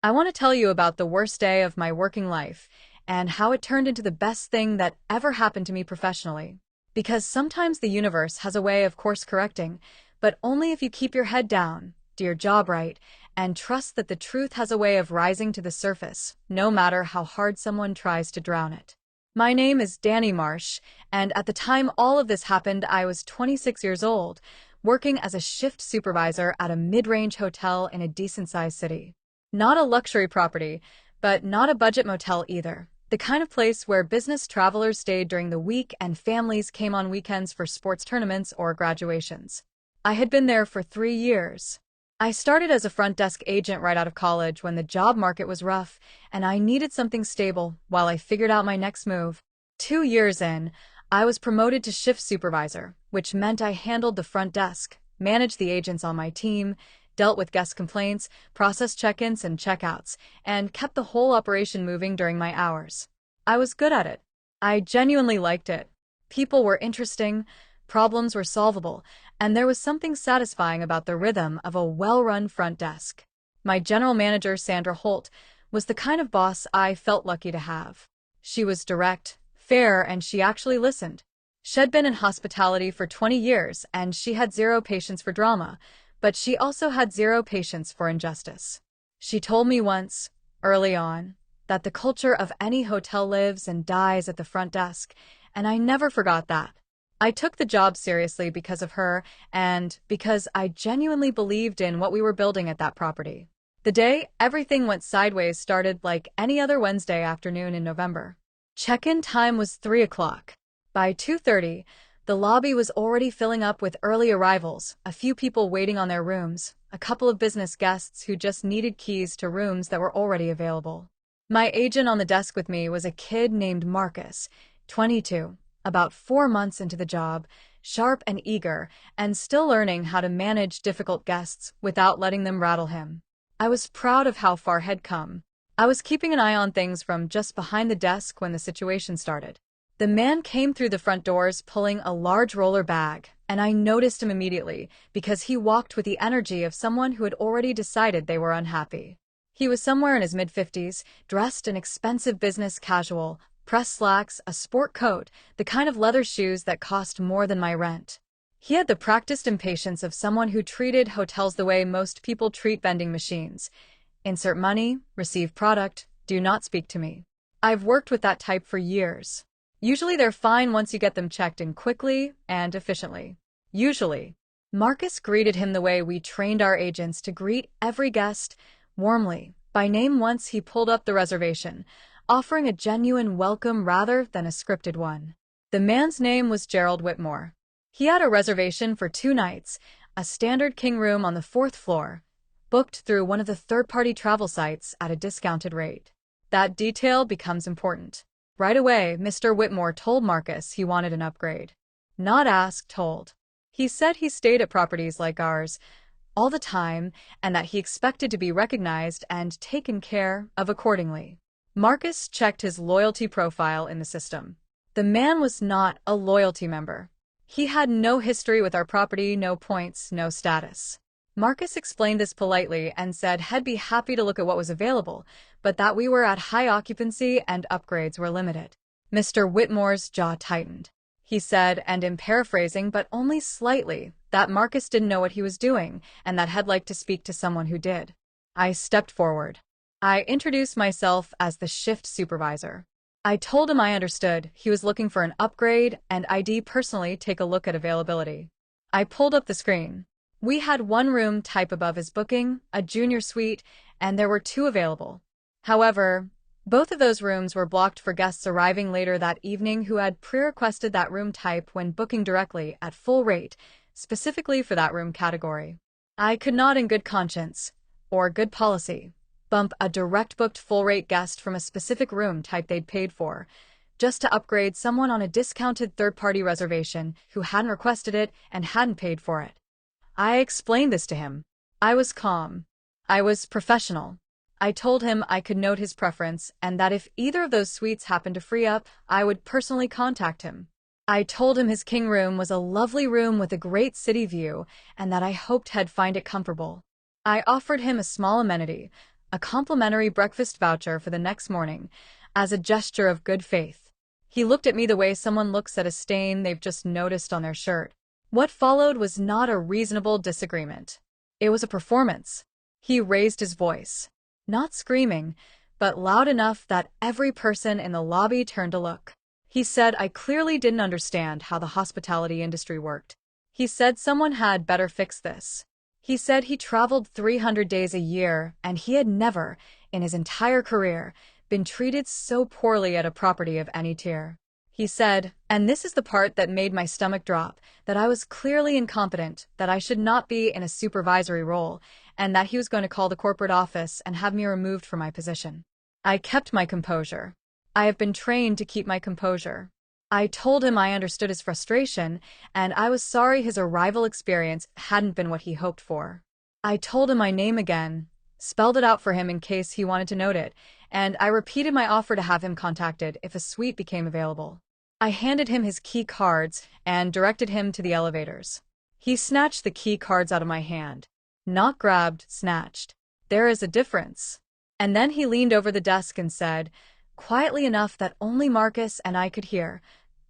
I want to tell you about the worst day of my working life and how it turned into the best thing that ever happened to me professionally. Because sometimes the universe has a way of course correcting, but only if you keep your head down, do your job right, and trust that the truth has a way of rising to the surface, no matter how hard someone tries to drown it. My name is Danny Marsh, and at the time all of this happened, I was 26 years old, working as a shift supervisor at a mid-range hotel in a decent-sized city. Not a luxury property, but not a budget motel either. The kind of place where business travelers stayed during the week and families came on weekends for sports tournaments or graduations. I had been there for 3 years. I started as a front desk agent right out of college when the job market was rough, and I needed something stable while I figured out my next move. 2 years in, I was promoted to shift supervisor, which meant I handled the front desk, managed the agents on my team, dealt with guest complaints, processed check-ins and check-outs, and kept the whole operation moving during my hours. I was good at it. I genuinely liked it. People were interesting, problems were solvable, and there was something satisfying about the rhythm of a well-run front desk. My general manager, Sandra Holt, was the kind of boss I felt lucky to have. She was direct, fair, and she actually listened. She'd been in hospitality for 20 years, and she had zero patience for drama, but she also had zero patience for injustice. She told me once, early on, that the culture of any hotel lives and dies at the front desk, and I never forgot that. I took the job seriously because of her and because I genuinely believed in what we were building at that property. The day everything went sideways started like any other Wednesday afternoon in November. Check-in time was 3 o'clock. By 2:30, the lobby was already filling up with early arrivals, a few people waiting on their rooms, a couple of business guests who just needed keys to rooms that were already available. My agent on the desk with me was a kid named Marcus, 22, about 4 months into the job, sharp and eager, and still learning how to manage difficult guests without letting them rattle him. I was proud of how far he'd come. I was keeping an eye on things from just behind the desk when the situation started. The man came through the front doors pulling a large roller bag, and I noticed him immediately because he walked with the energy of someone who had already decided they were unhappy. He was somewhere in his mid-50s, dressed in expensive business casual, pressed slacks, a sport coat, the kind of leather shoes that cost more than my rent. He had the practiced impatience of someone who treated hotels the way most people treat vending machines. Insert money, receive product, do not speak to me. I've worked with that type for years. Usually they're fine once you get them checked in quickly and efficiently. Usually. Marcus greeted him the way we trained our agents to greet every guest, warmly, by name once he pulled up the reservation, offering a genuine welcome rather than a scripted one. The man's name was Gerald Whitmore. He had a reservation for 2 nights, a standard king room on the 4th floor, booked through one of the third-party travel sites at a discounted rate. That detail becomes important. Right away, Mr. Whitmore told Marcus he wanted an upgrade. Not asked, told. He said he stayed at properties like ours all the time and that he expected to be recognized and taken care of accordingly. Marcus checked his loyalty profile in the system. The man was not a loyalty member. He had no history with our property, no points, no status. Marcus explained this politely and said he'd be happy to look at what was available, but that we were at high occupancy and upgrades were limited. Mr. Whitmore's jaw tightened. He said, and in paraphrasing but only slightly, that Marcus didn't know what he was doing and that he'd like to speak to someone who did. I stepped forward. I introduced myself as the shift supervisor. I told him I understood he was looking for an upgrade and I'd personally take a look at availability. I pulled up the screen. We had 1 room type above his booking, a junior suite, and there were 2 available. However, both of those rooms were blocked for guests arriving later that evening who had pre-requested that room type when booking directly at full rate, specifically for that room category. I could not in good conscience, or good policy, bump a direct booked full-rate guest from a specific room type they'd paid for, just to upgrade someone on a discounted third-party reservation who hadn't requested it and hadn't paid for it. I explained this to him. I was calm. I was professional. I told him I could note his preference and that if either of those suites happened to free up, I would personally contact him. I told him his king room was a lovely room with a great city view and that I hoped he'd find it comfortable. I offered him a small amenity, a complimentary breakfast voucher for the next morning, as a gesture of good faith. He looked at me the way someone looks at a stain they've just noticed on their shirt. What followed was not a reasonable disagreement. It was a performance. He raised his voice, not screaming, but loud enough that every person in the lobby turned to look. He said I clearly didn't understand how the hospitality industry worked. He said someone had better fix this. He said he traveled 300 days a year and he had never, in his entire career, been treated so poorly at a property of any tier. He said, and this is the part that made my stomach drop, that I was clearly incompetent, that I should not be in a supervisory role, and that he was going to call the corporate office and have me removed from my position. I kept my composure. I have been trained to keep my composure. I told him I understood his frustration, and I was sorry his arrival experience hadn't been what he hoped for. I told him my name again, spelled it out for him in case he wanted to note it, and I repeated my offer to have him contacted if a suite became available. I handed him his key cards and directed him to the elevators. He snatched the key cards out of my hand. Not grabbed, snatched. There is a difference. And then he leaned over the desk and said, quietly enough that only Marcus and I could hear,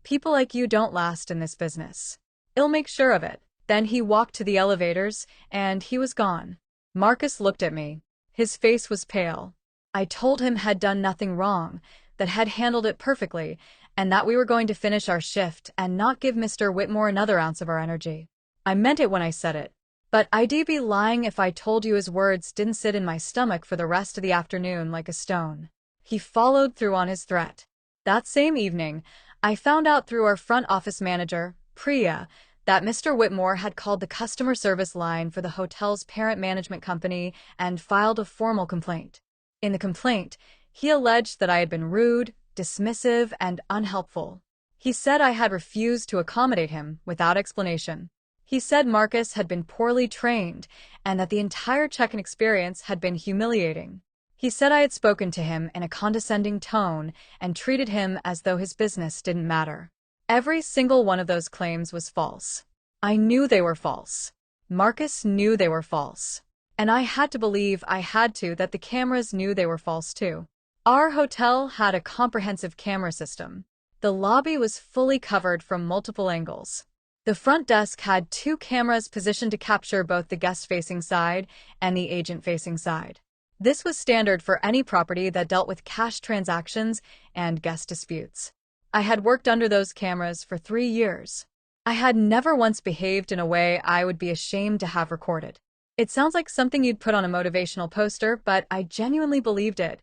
people like you don't last in this business. I'll make sure of it. Then he walked to the elevators, and he was gone. Marcus looked at me. His face was pale. I told him had done nothing wrong, that had handled it perfectly, and that we were going to finish our shift and not give Mr. Whitmore another ounce of our energy. I meant it when I said it. But I'd be lying if I told you his words didn't sit in my stomach for the rest of the afternoon like a stone. He followed through on his threat. That same evening, I found out through our front office manager, Priya, that Mr. Whitmore had called the customer service line for the hotel's parent management company and filed a formal complaint. In the complaint, he alleged that I had been rude, dismissive, and unhelpful. He said I had refused to accommodate him without explanation. He said Marcus had been poorly trained and that the entire check-in experience had been humiliating. He said I had spoken to him in a condescending tone and treated him as though his business didn't matter. Every single one of those claims was false. I knew they were false. Marcus knew they were false. And I had to believe that the cameras knew they were false too. Our hotel had a comprehensive camera system. The lobby was fully covered from multiple angles. The front desk had 2 cameras positioned to capture both the guest-facing side and the agent-facing side. This was standard for any property that dealt with cash transactions and guest disputes. I had worked under those cameras for 3 years. I had never once behaved in a way I would be ashamed to have recorded. It sounds like something you'd put on a motivational poster, but I genuinely believed it.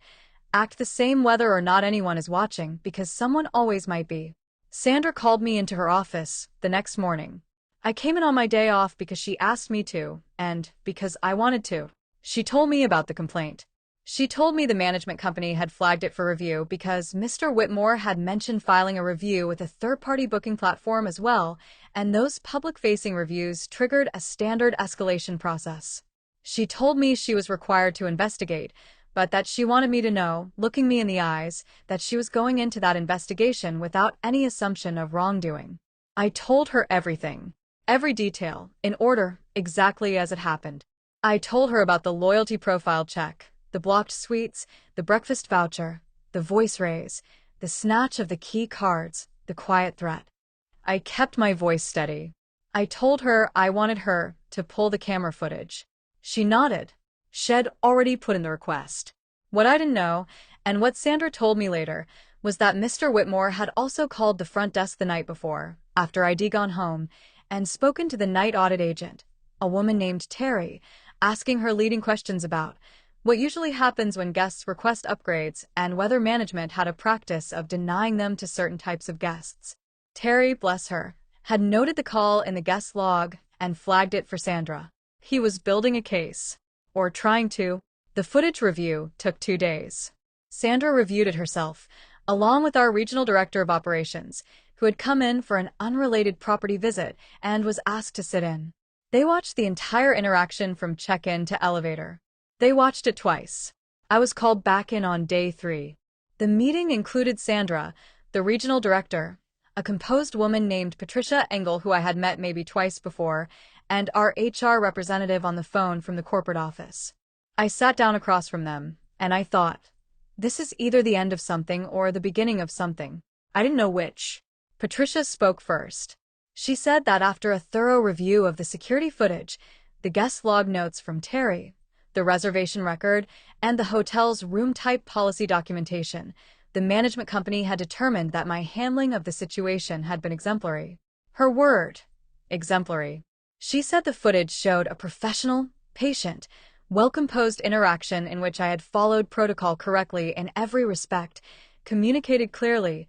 Act the same whether or not anyone is watching, because someone always might be. Sandra called me into her office the next morning. I came in on my day off because she asked me to, and because I wanted to. She told me about the complaint. She told me the management company had flagged it for review because Mr. Whitmore had mentioned filing a review with a third-party booking platform as well, and those public-facing reviews triggered a standard escalation process. She told me she was required to investigate, but that she wanted me to know, looking me in the eyes, that she was going into that investigation without any assumption of wrongdoing. I told her everything, every detail, in order, exactly as it happened. I told her about the loyalty profile check, the blocked suites, the breakfast voucher, the voice raise, the snatch of the key cards, the quiet threat. I kept my voice steady. I told her I wanted her to pull the camera footage. She nodded. She'd already put in the request. What I didn't know, and what Sandra told me later, was that Mr. Whitmore had also called the front desk the night before, after I'd gone home, and spoken to the night audit agent, a woman named Terry, asking her leading questions about what usually happens when guests request upgrades and whether management had a practice of denying them to certain types of guests. Terry, bless her, had noted the call in the guest log and flagged it for Sandra. He was building a case. Or trying to. The footage review took 2 days. Sandra reviewed it herself, along with our regional director of operations, who had come in for an unrelated property visit and was asked to sit in. They watched the entire interaction from check-in to elevator. They watched it twice. I was called back in on day 3. The meeting included Sandra, the regional director, a composed woman named Patricia Engel who I had met maybe twice before, and our HR representative on the phone from the corporate office. I sat down across from them, and I thought, this is either the end of something or the beginning of something. I didn't know which. Patricia spoke first. She said that after a thorough review of the security footage, the guest log notes from Terry, the reservation record, and the hotel's room-type policy documentation, the management company had determined that my handling of the situation had been exemplary. Her word, exemplary. She said the footage showed a professional, patient, well-composed interaction in which I had followed protocol correctly in every respect, communicated clearly,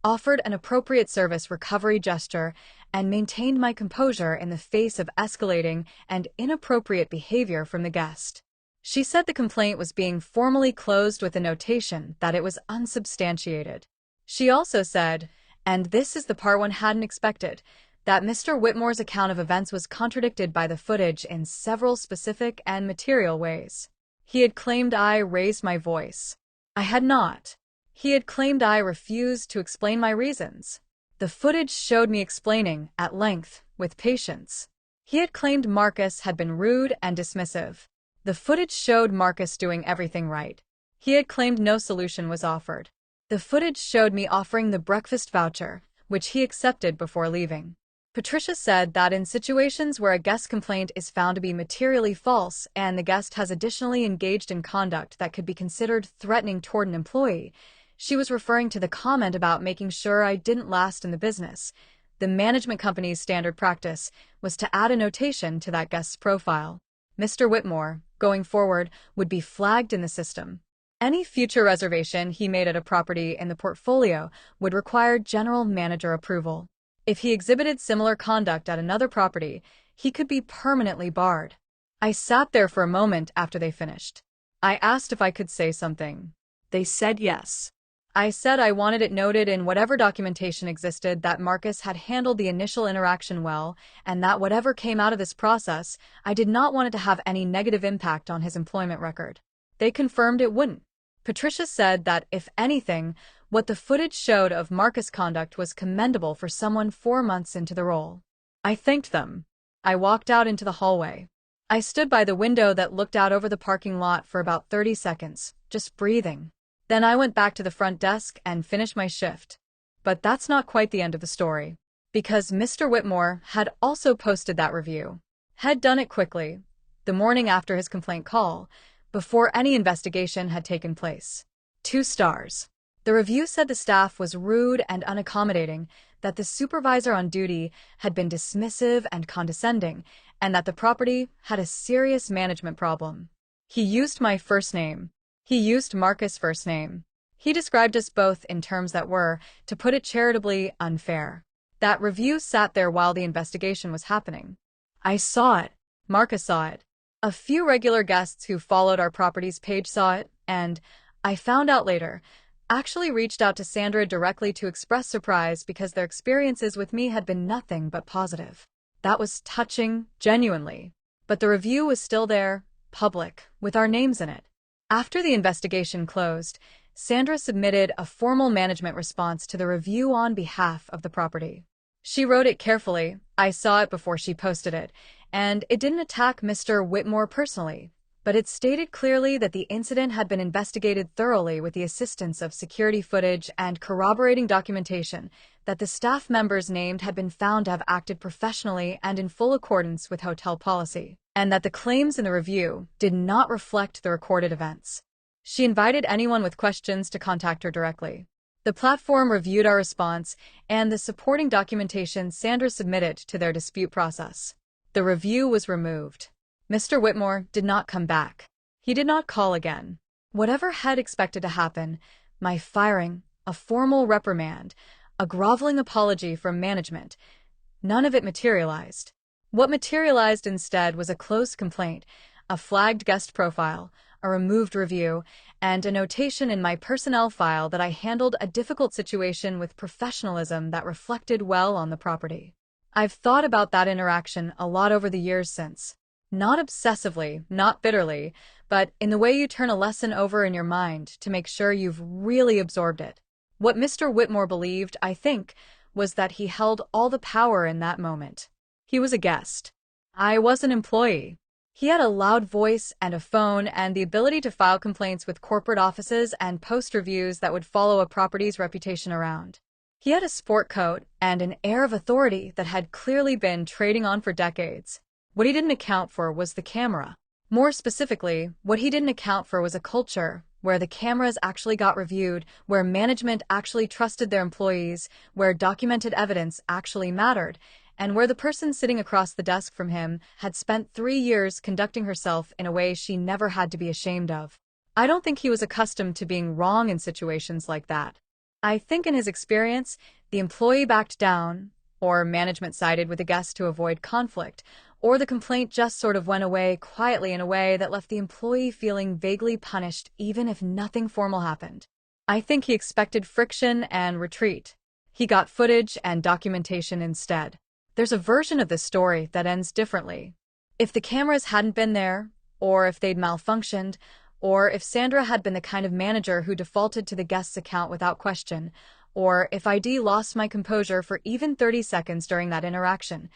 offered an appropriate service recovery gesture, and maintained my composure in the face of escalating and inappropriate behavior from the guest. She said the complaint was being formally closed with a notation that it was unsubstantiated. She also said, and this is the part one hadn't expected, that Mr. Whitmore's account of events was contradicted by the footage in several specific and material ways. He had claimed I raised my voice. I had not. He had claimed I refused to explain my reasons. The footage showed me explaining, at length, with patience. He had claimed Marcus had been rude and dismissive. The footage showed Marcus doing everything right. He had claimed no solution was offered. The footage showed me offering the breakfast voucher, which he accepted before leaving. Patricia said that in situations where a guest complaint is found to be materially false and the guest has additionally engaged in conduct that could be considered threatening toward an employee, she was referring to the comment about making sure I didn't last in the business. The management company's standard practice was to add a notation to that guest's profile. Mr. Whitmore, going forward, would be flagged in the system. Any future reservation he made at a property in the portfolio would require general manager approval. If he exhibited similar conduct at another property, he could be permanently barred. I sat there for a moment after they finished. I asked if I could say something. They said yes. I said I wanted it noted in whatever documentation existed that Marcus had handled the initial interaction well, and that whatever came out of this process, I did not want it to have any negative impact on his employment record. They confirmed it wouldn't. Patricia said that, if anything, what the footage showed of Marcus' conduct was commendable for someone 4 months into the role. I thanked them. I walked out into the hallway. I stood by the window that looked out over the parking lot for about 30 seconds, just breathing. Then I went back to the front desk and finished my shift. But that's not quite the end of the story. Because Mr. Whitmore had also posted that review. Had done it quickly, the morning after his complaint call, before any investigation had taken place. 2 stars. The review said the staff was rude and unaccommodating, that the supervisor on duty had been dismissive and condescending, and that the property had a serious management problem. He used my first name. He used Marcus' first name. He described us both in terms that were, to put it charitably, unfair. That review sat there while the investigation was happening. I saw it. Marcus saw it. A few regular guests who followed our properties page saw it, and, I found out later, actually reached out to Sandra directly to express surprise because their experiences with me had been nothing but positive. That was touching, genuinely. But the review was still there, public, with our names in it. After the investigation closed, Sandra submitted a formal management response to the review on behalf of the property. She wrote it carefully. I saw it before she posted it, and it didn't attack Mr. Whitmore personally, but it stated clearly that the incident had been investigated thoroughly with the assistance of security footage and corroborating documentation, that the staff members named had been found to have acted professionally and in full accordance with hotel policy, and that the claims in the review did not reflect the recorded events. She invited anyone with questions to contact her directly. The platform reviewed our response and the supporting documentation Sandra submitted to their dispute process. The review was removed. Mr. Whitmore did not come back. He did not call again. Whatever had expected to happen, my firing, a formal reprimand, a groveling apology from management, none of it materialized. What materialized instead was a closed complaint, a flagged guest profile, a removed review, and a notation in my personnel file that I handled a difficult situation with professionalism that reflected well on the property. I've thought about that interaction a lot over the years since. Not obsessively, not bitterly, but in the way you turn a lesson over in your mind to make sure you've really absorbed it. What Mr. Whitmore believed, I think, was that he held all the power in that moment. He was a guest. I was an employee. He had a loud voice and a phone and the ability to file complaints with corporate offices and post reviews that would follow a property's reputation around. He had a sport coat and an air of authority that had clearly been trading on for decades. What he didn't account for was the camera. More specifically, what he didn't account for was a culture where the cameras actually got reviewed, where management actually trusted their employees, where documented evidence actually mattered, and where the person sitting across the desk from him had spent 3 years conducting herself in a way she never had to be ashamed of. I don't think he was accustomed to being wrong in situations like that. I think in his experience, the employee backed down, or management sided with the guest to avoid conflict, or the complaint just sort of went away quietly in a way that left the employee feeling vaguely punished even if nothing formal happened. I think he expected friction and retreat. He got footage and documentation instead. There's a version of this story that ends differently. If the cameras hadn't been there, or if they'd malfunctioned, or if Sandra had been the kind of manager who defaulted to the guest's account without question, or if ID lost my composure for even 30 seconds during that interaction,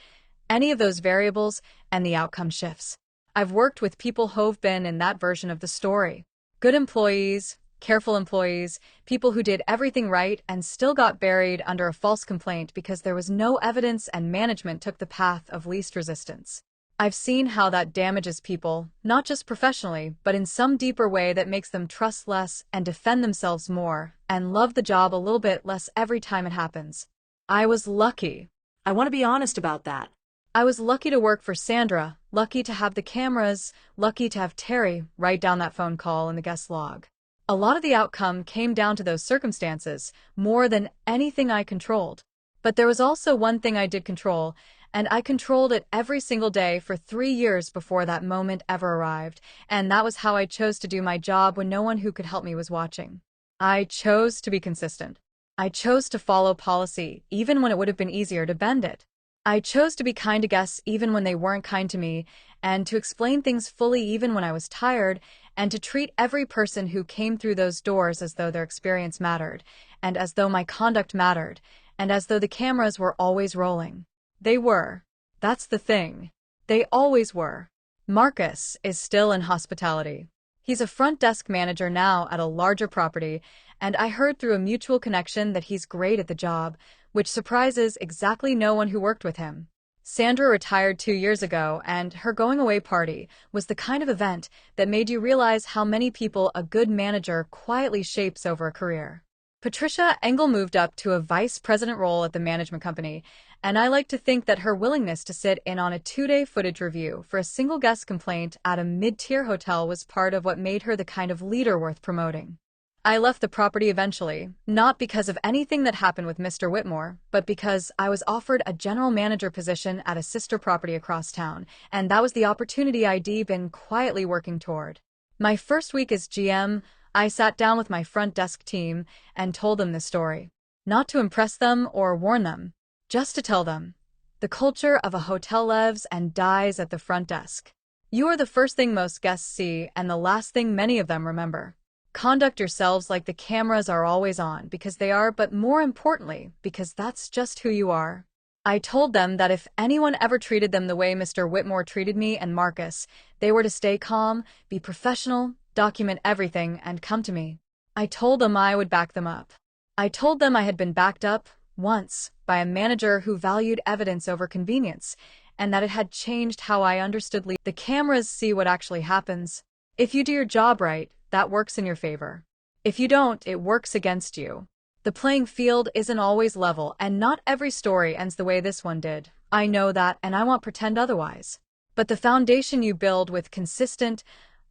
any of those variables and the outcome shifts. I've worked with people who've been in that version of the story. Good employees, careful employees, people who did everything right and still got buried under a false complaint because there was no evidence and management took the path of least resistance. I've seen how that damages people, not just professionally, but in some deeper way that makes them trust less and defend themselves more and love the job a little bit less every time it happens. I was lucky. I want to be honest about that. I was lucky to work for Sandra, lucky to have the cameras, lucky to have Terry write down that phone call in the guest log. A lot of the outcome came down to those circumstances, more than anything I controlled. But there was also one thing I did control, and I controlled it every single day for 3 years before that moment ever arrived, and that was how I chose to do my job when no one who could help me was watching. I chose to be consistent. I chose to follow policy, even when it would have been easier to bend it. I chose to be kind to guests even when they weren't kind to me, and to explain things fully even when I was tired, and to treat every person who came through those doors as though their experience mattered, and as though my conduct mattered, and as though the cameras were always rolling. They were. That's the thing. They always were. Marcus is still in hospitality. He's a front desk manager now at a larger property, and I heard through a mutual connection that he's great at the job, which surprises exactly no one who worked with him. Sandra retired 2 years ago, and her going-away party was the kind of event that made you realize how many people a good manager quietly shapes over a career. Patricia Engel moved up to a vice president role at the management company, and I like to think that her willingness to sit in on a 2-day footage review for a single guest complaint at a mid-tier hotel was part of what made her the kind of leader worth promoting. I left the property eventually, not because of anything that happened with Mr. Whitmore, but because I was offered a general manager position at a sister property across town, and that was the opportunity I'd been quietly working toward. My first week as GM, I sat down with my front desk team and told them this story. Not to impress them or warn them, just to tell them. The culture of a hotel lives and dies at the front desk. You are the first thing most guests see and the last thing many of them remember. Conduct yourselves like the cameras are always on because they are, but more importantly, because that's just who you are. I told them that if anyone ever treated them the way Mr. Whitmore treated me and Marcus, they were to stay calm, be professional, document everything, and come to me. I told them I would back them up. I told them I had been backed up, once, by a manager who valued evidence over convenience, and that it had changed how I understood the cameras see what actually happens. If you do your job right, that works in your favor. If you don't, it works against you. The playing field isn't always level, and not every story ends the way this one did. I know that, and I won't pretend otherwise. But the foundation you build with consistent,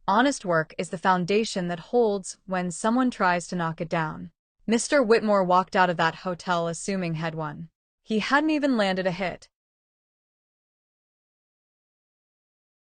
honest work is the foundation that holds when someone tries to knock it down. Mr. Whitmore walked out of that hotel assuming he'd won. He hadn't even landed a hit.